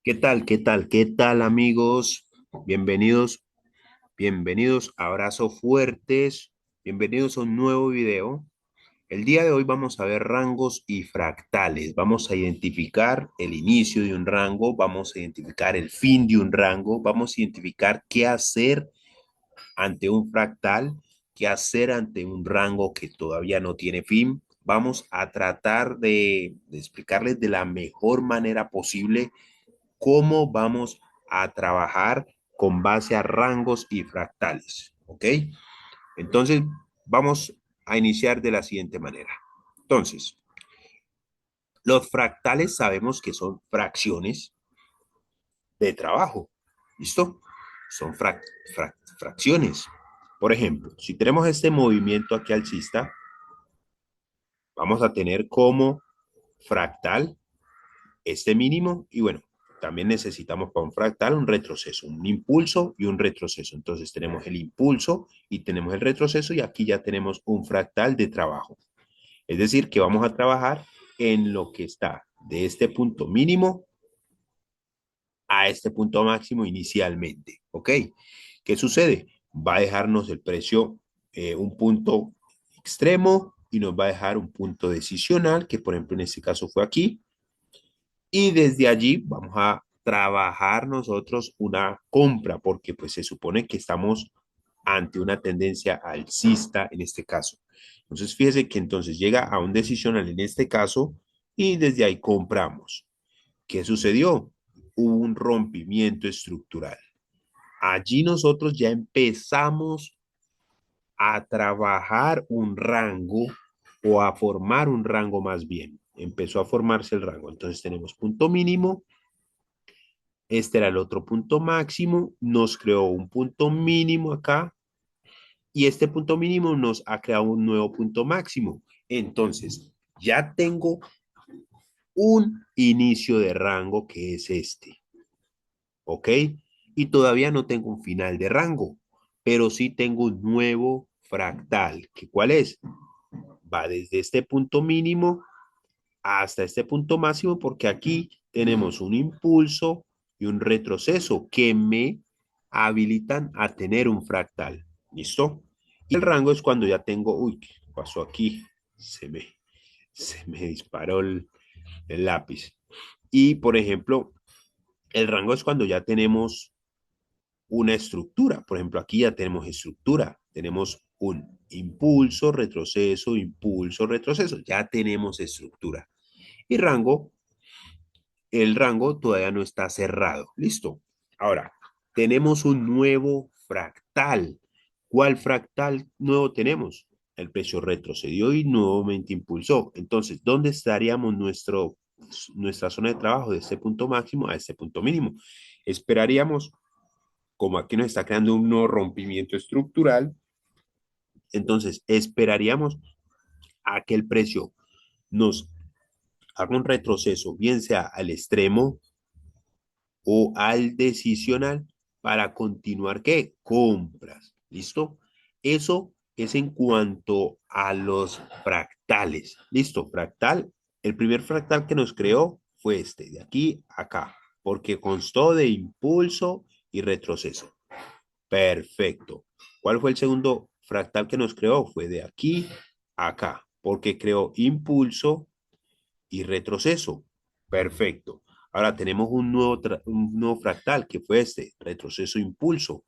¿Qué tal? ¿Qué tal? ¿Qué tal, amigos? Bienvenidos, bienvenidos, abrazos fuertes, bienvenidos a un nuevo video. El día de hoy vamos a ver rangos y fractales. Vamos a identificar el inicio de un rango, vamos a identificar el fin de un rango, vamos a identificar qué hacer ante un fractal, qué hacer ante un rango que todavía no tiene fin. Vamos a tratar de explicarles de la mejor manera posible cómo vamos a trabajar con base a rangos y fractales. ¿Ok? Entonces, vamos a iniciar de la siguiente manera. Entonces, los fractales sabemos que son fracciones de trabajo. ¿Listo? Son fracciones. Por ejemplo, si tenemos este movimiento aquí alcista, vamos a tener como fractal este mínimo y bueno, también necesitamos para un fractal un retroceso, un impulso y un retroceso. Entonces tenemos el impulso y tenemos el retroceso y aquí ya tenemos un fractal de trabajo. Es decir, que vamos a trabajar en lo que está de este punto mínimo a este punto máximo inicialmente. ¿Ok? ¿Qué sucede? Va a dejarnos el precio un punto extremo y nos va a dejar un punto decisional, que por ejemplo en este caso fue aquí, y desde allí vamos a trabajar nosotros una compra, porque pues se supone que estamos ante una tendencia alcista en este caso. Entonces, fíjese que entonces llega a un decisional en este caso y desde ahí compramos. ¿Qué sucedió? Hubo un rompimiento estructural. Allí nosotros ya empezamos a trabajar un rango o a formar un rango más bien. Empezó a formarse el rango. Entonces tenemos punto mínimo. Este era el otro punto máximo, nos creó un punto mínimo acá y este punto mínimo nos ha creado un nuevo punto máximo. Entonces, ya tengo un inicio de rango que es este, ¿ok? Y todavía no tengo un final de rango, pero sí tengo un nuevo fractal, que ¿cuál es? Va desde este punto mínimo hasta este punto máximo porque aquí tenemos un impulso y un retroceso que me habilitan a tener un fractal. ¿Listo? Y el rango es cuando ya tengo, uy, ¿qué pasó aquí? Se me disparó el lápiz. Y, por ejemplo, el rango es cuando ya tenemos una estructura. Por ejemplo, aquí ya tenemos estructura. Tenemos un impulso, retroceso. Ya tenemos estructura. Y rango, el rango todavía no está cerrado. Listo. Ahora, tenemos un nuevo fractal. ¿Cuál fractal nuevo tenemos? El precio retrocedió y nuevamente impulsó. Entonces, ¿dónde estaríamos nuestra zona de trabajo de este punto máximo a este punto mínimo? Esperaríamos, como aquí nos está creando un nuevo rompimiento estructural, entonces esperaríamos a que el precio nos haga un retroceso, bien sea al extremo o al decisional para continuar, ¿qué? Compras. ¿Listo? Eso es en cuanto a los fractales. ¿Listo? Fractal. El primer fractal que nos creó fue este, de aquí a acá, porque constó de impulso y retroceso. Perfecto. ¿Cuál fue el segundo fractal que nos creó? Fue de aquí a acá, porque creó impulso y retroceso. Perfecto. Ahora tenemos un nuevo fractal que fue este, retroceso impulso.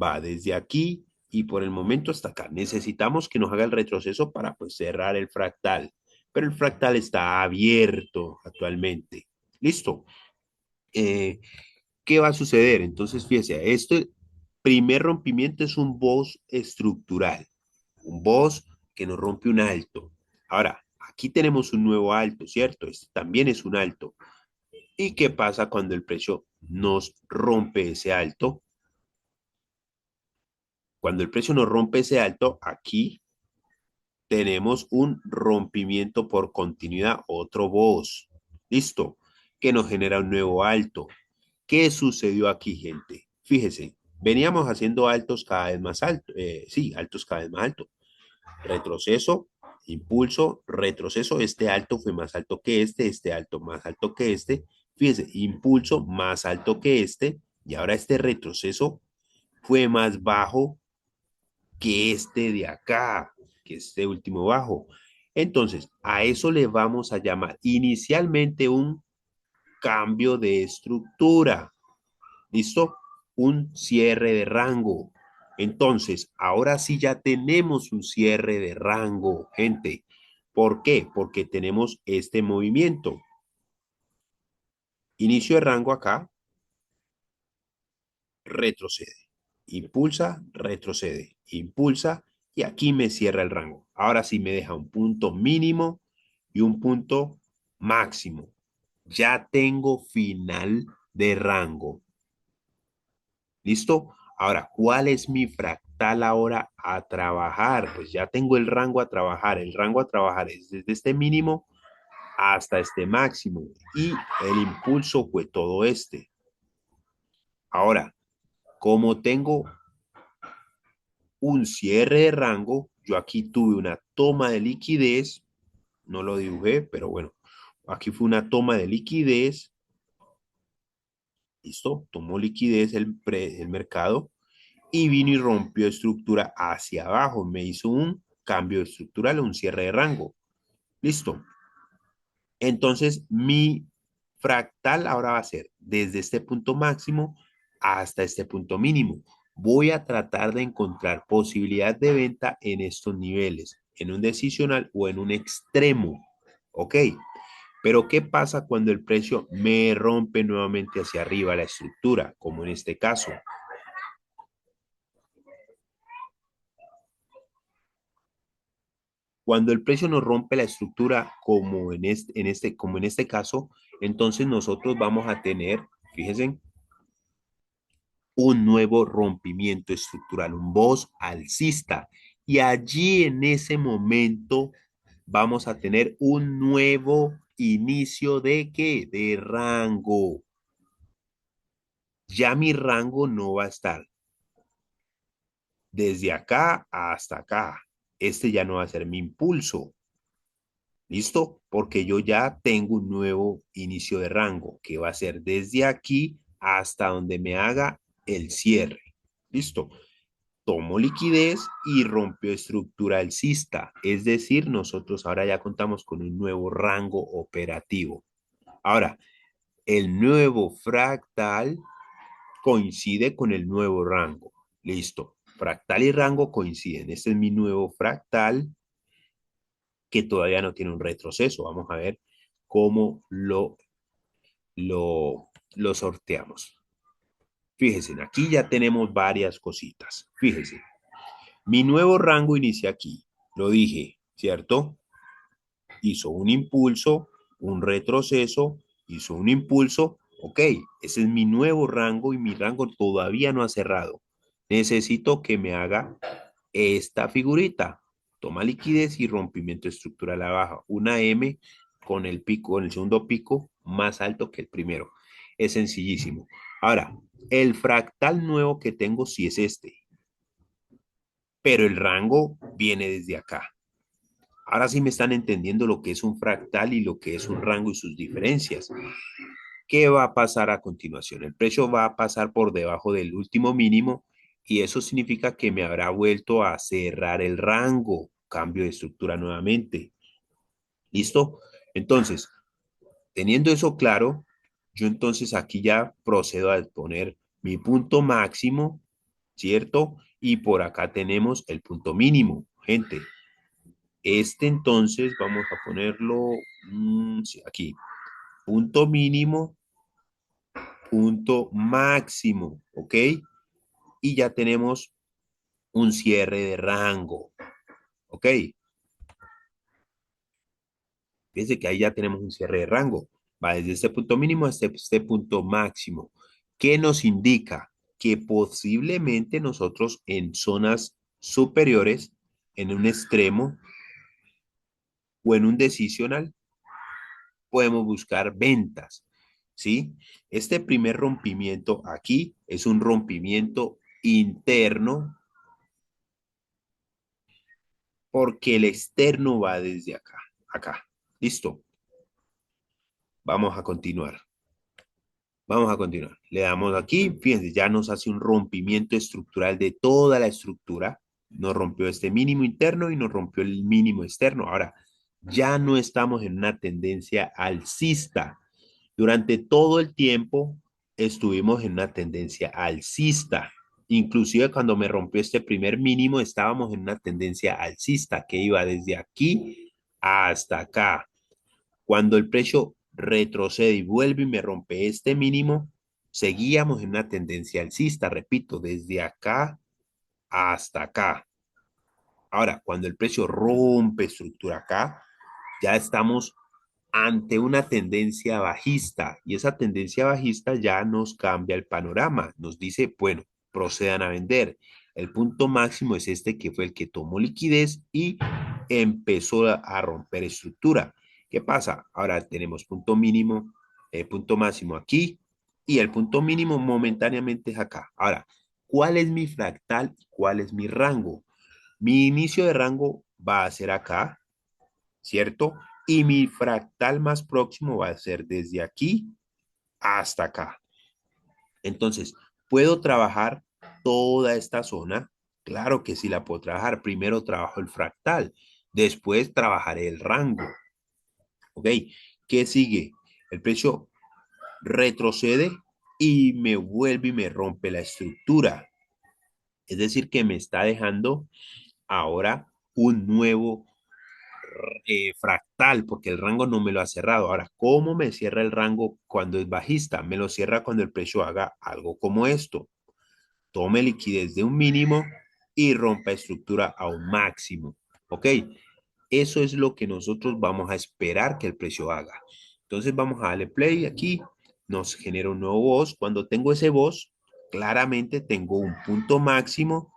Va desde aquí y por el momento hasta acá. Necesitamos que nos haga el retroceso para pues cerrar el fractal. Pero el fractal está abierto actualmente. Listo. Eh, ¿Qué va a suceder? Entonces, fíjese, este primer rompimiento es un boss estructural. Un boss que nos rompe un alto. Ahora, aquí tenemos un nuevo alto, ¿cierto? Este también es un alto. ¿Y qué pasa cuando el precio nos rompe ese alto? Cuando el precio nos rompe ese alto, aquí tenemos un rompimiento por continuidad, otro boss. ¿Listo? Que nos genera un nuevo alto. ¿Qué sucedió aquí, gente? Fíjese, veníamos haciendo altos cada vez más altos, sí, altos cada vez más altos. Retroceso, impulso, retroceso, este alto fue más alto que este alto más alto que este. Fíjense, impulso más alto que este, y ahora este retroceso fue más bajo que este de acá, que este último bajo. Entonces, a eso le vamos a llamar inicialmente un cambio de estructura. ¿Listo? Un cierre de rango. Entonces, ahora sí ya tenemos un cierre de rango, gente. ¿Por qué? Porque tenemos este movimiento. Inicio de rango acá, retrocede. Impulsa, retrocede. Impulsa y aquí me cierra el rango. Ahora sí me deja un punto mínimo y un punto máximo. Ya tengo final de rango. ¿Listo? Ahora, ¿cuál es mi fractal ahora a trabajar? Pues ya tengo el rango a trabajar. El rango a trabajar es desde este mínimo hasta este máximo. Y el impulso fue todo este. Ahora, como tengo un cierre de rango, yo aquí tuve una toma de liquidez. No lo dibujé, pero bueno. Aquí fue una toma de liquidez. ¿Listo? Tomó liquidez el mercado y vino y rompió estructura hacia abajo. Me hizo un cambio estructural, un cierre de rango. Listo. Entonces, mi fractal ahora va a ser desde este punto máximo hasta este punto mínimo. Voy a tratar de encontrar posibilidad de venta en estos niveles, en un decisional o en un extremo. ¿Ok? Pero ¿qué pasa cuando el precio me rompe nuevamente hacia arriba la estructura, como en este caso? Cuando el precio nos rompe la estructura, como en este caso, entonces nosotros vamos a tener, fíjense, un nuevo rompimiento estructural, un voz alcista. Y allí en ese momento vamos a tener un nuevo inicio de ¿qué? De rango. Ya mi rango no va a estar desde acá hasta acá. Este ya no va a ser mi impulso. ¿Listo? Porque yo ya tengo un nuevo inicio de rango que va a ser desde aquí hasta donde me haga el cierre. ¿Listo? Tomo liquidez y rompió estructura alcista. Es decir, nosotros ahora ya contamos con un nuevo rango operativo. Ahora, el nuevo fractal coincide con el nuevo rango. Listo. Fractal y rango coinciden. Este es mi nuevo fractal que todavía no tiene un retroceso. Vamos a ver cómo lo sorteamos. Fíjense, aquí ya tenemos varias cositas. Fíjense, mi nuevo rango inicia aquí. Lo dije, ¿cierto? Hizo un impulso, un retroceso, hizo un impulso. Ok, ese es mi nuevo rango y mi rango todavía no ha cerrado. Necesito que me haga esta figurita. Toma liquidez y rompimiento estructural abajo. Una M con el pico, con el segundo pico más alto que el primero. Es sencillísimo. Ahora, el fractal nuevo que tengo sí es este, pero el rango viene desde acá. Ahora sí me están entendiendo lo que es un fractal y lo que es un rango y sus diferencias. ¿Qué va a pasar a continuación? El precio va a pasar por debajo del último mínimo y eso significa que me habrá vuelto a cerrar el rango, cambio de estructura nuevamente. ¿Listo? Entonces, teniendo eso claro, yo entonces aquí ya procedo a poner mi punto máximo, ¿cierto? Y por acá tenemos el punto mínimo, gente. Este entonces vamos a ponerlo sí, aquí, punto mínimo, punto máximo, ¿ok? Y ya tenemos un cierre de rango, ¿ok? Fíjense que ahí ya tenemos un cierre de rango. Va desde este punto mínimo hasta este punto máximo. ¿Qué nos indica? Que posiblemente nosotros en zonas superiores, en un extremo o en un decisional, podemos buscar ventas, ¿sí? Este primer rompimiento aquí es un rompimiento interno porque el externo va desde acá, acá. Listo. Vamos a continuar. Vamos a continuar. Le damos aquí, fíjense, ya nos hace un rompimiento estructural de toda la estructura. Nos rompió este mínimo interno y nos rompió el mínimo externo. Ahora, ya no estamos en una tendencia alcista. Durante todo el tiempo estuvimos en una tendencia alcista. Inclusive cuando me rompió este primer mínimo, estábamos en una tendencia alcista que iba desde aquí hasta acá. Cuando el precio retrocede y vuelve y me rompe este mínimo, seguíamos en una tendencia alcista, repito, desde acá hasta acá. Ahora, cuando el precio rompe estructura acá, ya estamos ante una tendencia bajista y esa tendencia bajista ya nos cambia el panorama. Nos dice, bueno, procedan a vender. El punto máximo es este que fue el que tomó liquidez y empezó a romper estructura. ¿Qué pasa? Ahora tenemos punto mínimo, punto máximo aquí y el punto mínimo momentáneamente es acá. Ahora, ¿cuál es mi fractal y cuál es mi rango? Mi inicio de rango va a ser acá, ¿cierto? Y mi fractal más próximo va a ser desde aquí hasta acá. Entonces, ¿puedo trabajar toda esta zona? Claro que sí la puedo trabajar. Primero trabajo el fractal, después trabajaré el rango. ¿Ok? ¿Qué sigue? El precio retrocede y me vuelve y me rompe la estructura. Es decir, que me está dejando ahora un nuevo fractal, porque el rango no me lo ha cerrado. Ahora, ¿cómo me cierra el rango cuando es bajista? Me lo cierra cuando el precio haga algo como esto. Tome liquidez de un mínimo y rompa estructura a un máximo. ¿Ok? Eso es lo que nosotros vamos a esperar que el precio haga. Entonces vamos a darle play aquí. Nos genera un nuevo boss. Cuando tengo ese boss, claramente tengo un punto máximo,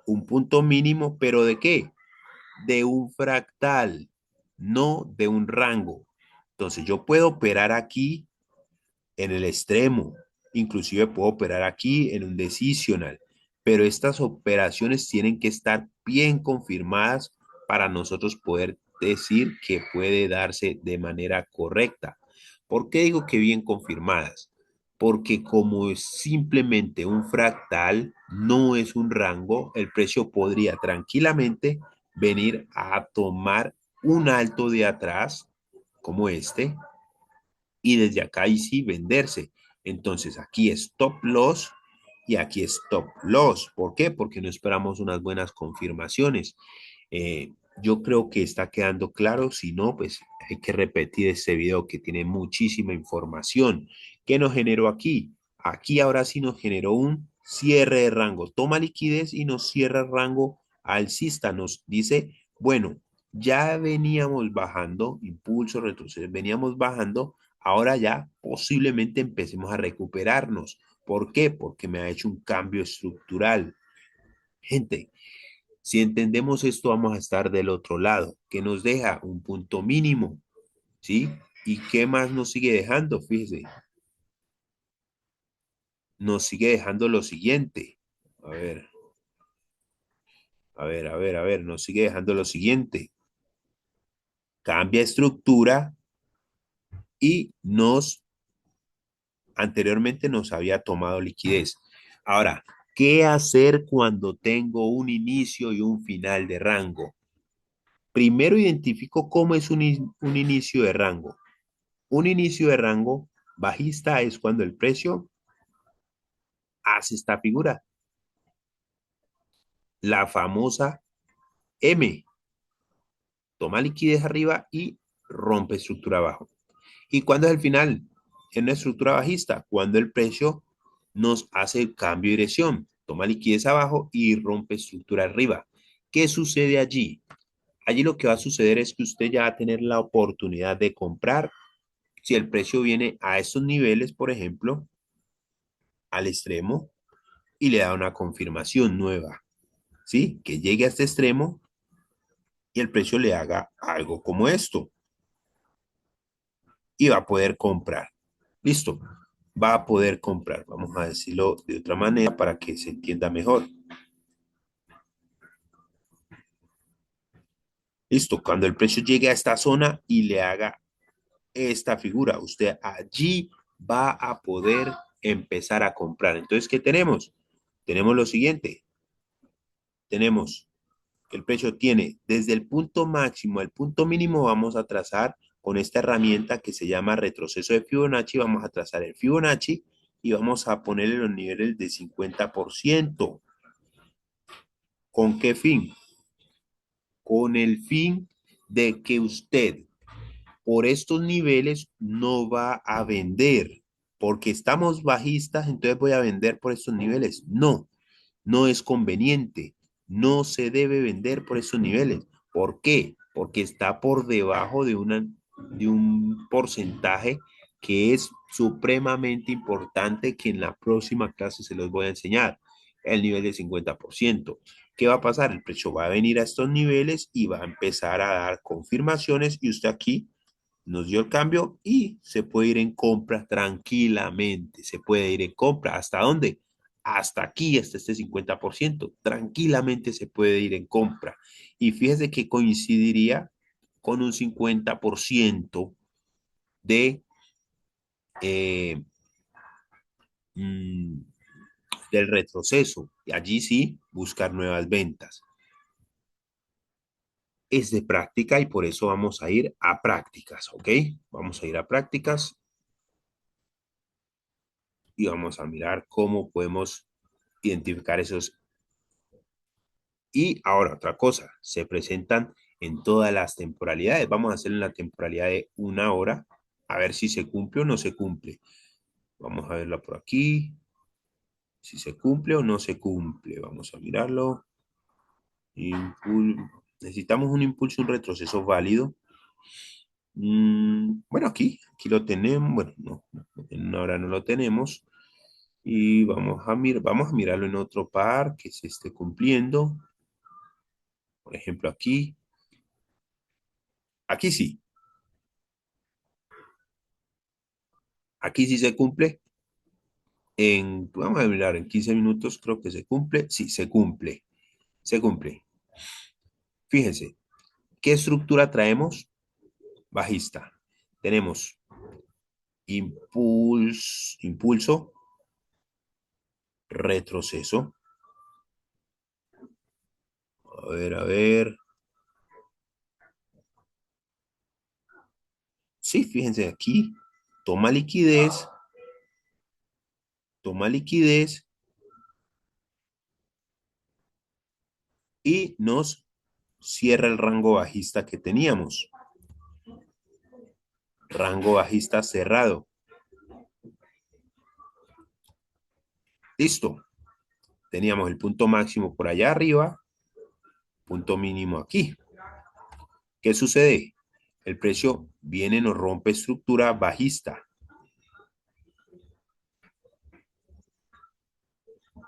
un punto mínimo, pero ¿de qué? De un fractal, no de un rango. Entonces yo puedo operar aquí en el extremo, inclusive puedo operar aquí en un decisional, pero estas operaciones tienen que estar bien confirmadas para nosotros poder decir que puede darse de manera correcta. ¿Por qué digo que bien confirmadas? Porque como es simplemente un fractal, no es un rango, el precio podría tranquilamente venir a tomar un alto de atrás, como este, y desde acá y sí venderse. Entonces aquí es stop loss y aquí es stop loss. ¿Por qué? Porque no esperamos unas buenas confirmaciones. Yo creo que está quedando claro. Si no, pues hay que repetir este video que tiene muchísima información. ¿Qué nos generó aquí? Aquí ahora sí nos generó un cierre de rango. Toma liquidez y nos cierra el rango alcista. Nos dice, bueno, ya veníamos bajando, impulso, retroceso, veníamos bajando. Ahora ya posiblemente empecemos a recuperarnos. ¿Por qué? Porque me ha hecho un cambio estructural. Gente, si entendemos esto, vamos a estar del otro lado, que nos deja un punto mínimo, ¿sí? ¿Y qué más nos sigue dejando? Fíjese, nos sigue dejando lo siguiente. A ver, a ver, nos sigue dejando lo siguiente. Cambia estructura y anteriormente nos había tomado liquidez. Ahora, ¿qué hacer cuando tengo un inicio y un final de rango? Primero identifico cómo es un inicio de rango. Un inicio de rango bajista es cuando el precio hace esta figura, la famosa M, toma liquidez arriba y rompe estructura abajo. ¿Y cuándo es el final? En una estructura bajista, cuando el precio nos hace el cambio de dirección, toma liquidez abajo y rompe estructura arriba. ¿Qué sucede allí? Allí lo que va a suceder es que usted ya va a tener la oportunidad de comprar. Si el precio viene a estos niveles, por ejemplo, al extremo, y le da una confirmación nueva, ¿sí? Que llegue a este extremo y el precio le haga algo como esto y va a poder comprar. Listo, va a poder comprar. Vamos a decirlo de otra manera para que se entienda mejor. Listo, cuando el precio llegue a esta zona y le haga esta figura, usted allí va a poder empezar a comprar. Entonces, ¿qué tenemos? Tenemos lo siguiente. Tenemos que el precio tiene desde el punto máximo al punto mínimo, vamos a trazar con esta herramienta que se llama retroceso de Fibonacci, vamos a trazar el Fibonacci y vamos a ponerle los niveles de 50%. ¿Con qué fin? Con el fin de que usted por estos niveles no va a vender, porque estamos bajistas, entonces voy a vender por estos niveles. No, no es conveniente, no se debe vender por esos niveles. ¿Por qué? Porque está por debajo de un porcentaje que es supremamente importante, que en la próxima clase se los voy a enseñar, el nivel del 50%. ¿Qué va a pasar? El precio va a venir a estos niveles y va a empezar a dar confirmaciones y usted aquí nos dio el cambio y se puede ir en compra tranquilamente. Se puede ir en compra. ¿Hasta dónde? Hasta aquí, hasta este 50%. Tranquilamente se puede ir en compra. Y fíjese que coincidiría con un 50% de, eh, mm, del retroceso. Y allí sí, buscar nuevas ventas. Es de práctica y por eso vamos a ir a prácticas, ¿ok? Vamos a ir a prácticas y vamos a mirar cómo podemos identificar esos. Y ahora otra cosa, se presentan en todas las temporalidades. Vamos a hacer en la temporalidad de una hora, a ver si se cumple o no se cumple. Vamos a verla por aquí, si se cumple o no se cumple. Vamos a mirarlo. Necesitamos un impulso, un retroceso válido. Bueno, aquí lo tenemos. Bueno, no, en una hora no lo tenemos. Y vamos a mirarlo en otro par que se esté cumpliendo. Por ejemplo, aquí sí. Aquí sí se cumple. Vamos a mirar, en 15 minutos creo que se cumple. Sí, se cumple. Se cumple. Fíjense, ¿qué estructura traemos? Bajista. Tenemos impulso, retroceso. A ver, a ver. Sí, fíjense aquí. Toma liquidez, toma liquidez y nos cierra el rango bajista que teníamos. Rango bajista cerrado. Listo. Teníamos el punto máximo por allá arriba, punto mínimo aquí. ¿Qué sucede? El precio viene, nos rompe estructura bajista.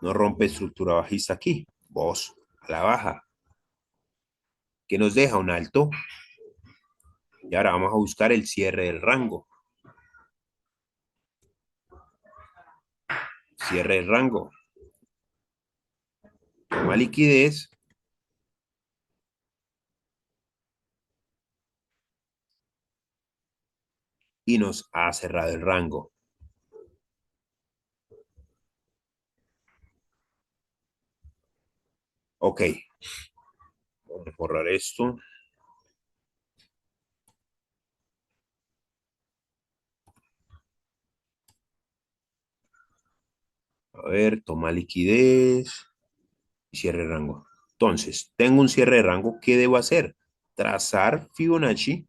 Nos rompe estructura bajista aquí. Vos, a la baja. Que nos deja un alto. Y ahora vamos a buscar el cierre del rango. Cierre del rango. Toma liquidez. Y nos ha cerrado el rango. Ok. Vamos a borrar esto. A ver, toma liquidez. Y cierre de rango. Entonces, tengo un cierre de rango. ¿Qué debo hacer? Trazar Fibonacci.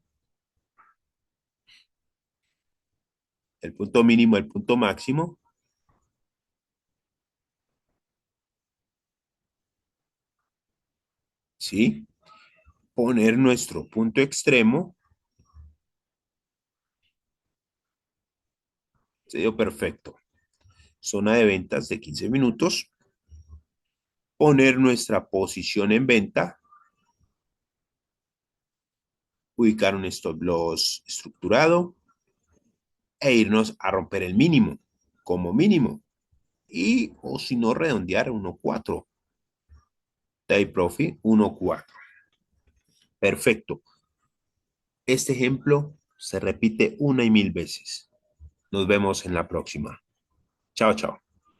El punto mínimo, el punto máximo. ¿Sí? Poner nuestro punto extremo. Se dio perfecto. Zona de ventas de 15 minutos. Poner nuestra posición en venta. Ubicar un stop loss estructurado. E irnos a romper el mínimo. Como mínimo. Y, o si no, redondear 1.4. Take profit 1.4. Perfecto. Este ejemplo se repite una y mil veces. Nos vemos en la próxima. Chao, chao.